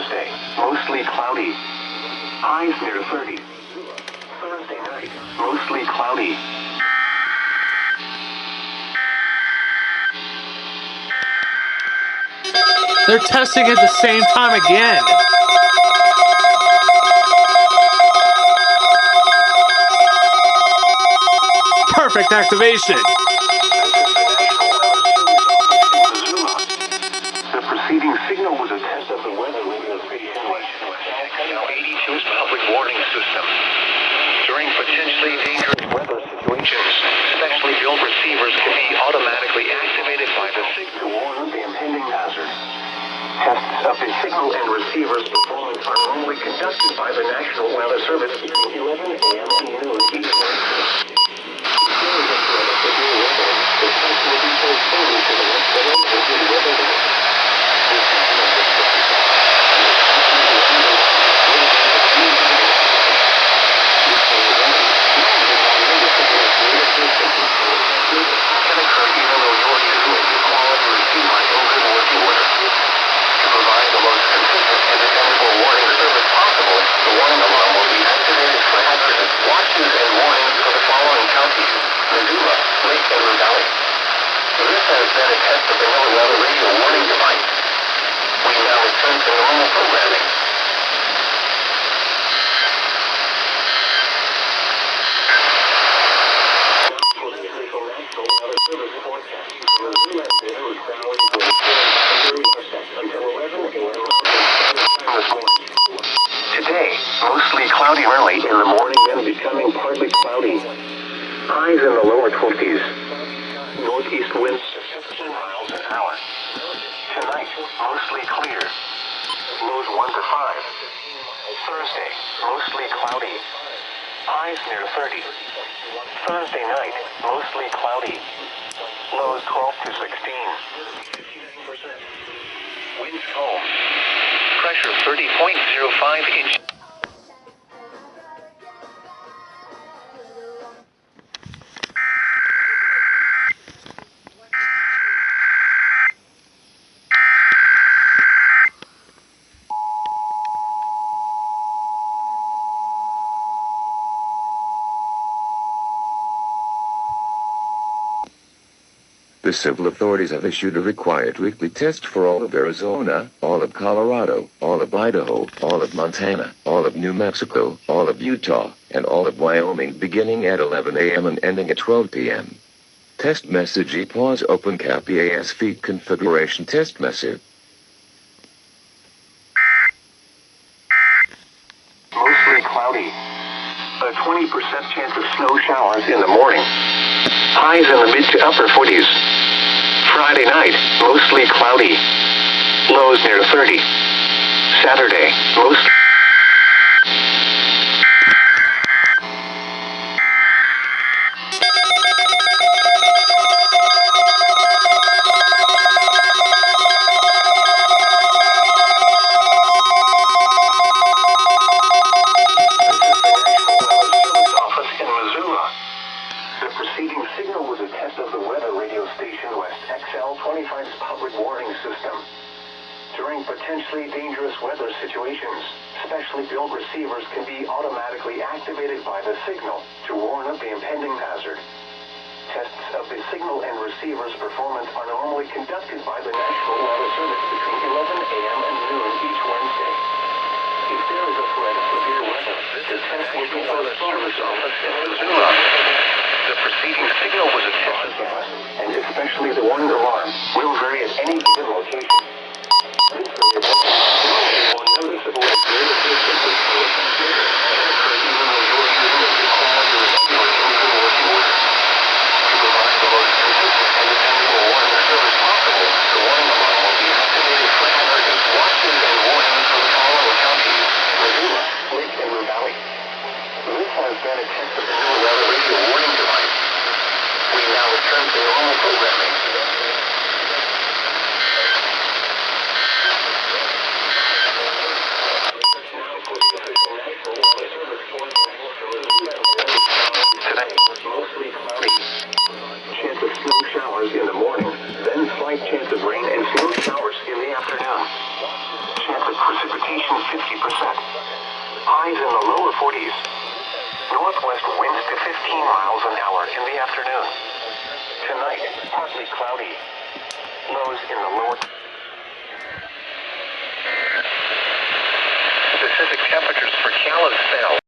Thursday, mostly cloudy. Highs near 30. Thursday night, mostly cloudy. They're testing at the same time again. Perfect activation. The preceding signal was a test of the weather radio station. Now 82's public warning system. During potentially dangerous weather situations, specially built receivers can be automatically activated by the signal to warn of the impending hazard. Tests of the signal and receiver's performance are normally conducted by the National Weather Service between 11 a.m. and noon each morning. Today, mostly cloudy early in the morning, then becoming partly cloudy. Highs in the lower 20s. Northeast winds 15 miles an hour. Tonight, mostly clear. Lows 1 to 5. Thursday, mostly cloudy. Highs near 30. Thursday night, mostly cloudy. Lows 12 to 16. Winds calm. Pressure 30.05 inches. The civil authorities have issued a required weekly test for all of Arizona, all of Colorado, all of Idaho, all of Montana, all of New Mexico, all of Utah, and all of Wyoming beginning at 11 a.m. and ending at 12 p.m. Test message EAS open cap EAS feed configuration test message. Mostly cloudy. A 20% chance of snow showers in the morning. Highs in the mid to upper 40s. Friday night, mostly cloudy. Lows near 30. Saturday, mostly potentially dangerous weather situations. Specially built receivers can be automatically activated by the signal to warn of the impending hazard. Tests of the signal and receiver's performance are normally conducted by the National Weather Service between 11 a.m. and noon each Wednesday. If there is a threat of severe weather, the test will be for the service office in Missoula. The preceding signal was a test, and especially the warning alarm will vary at any given location. showers in the morning, then slight chance of rain and few showers in the afternoon. Chance of precipitation 50%. Highs in the lower 40s. Northwest winds to 15 miles an hour in the afternoon. Tonight, partly cloudy. Lows in the lower. Specific temperatures for Kalispell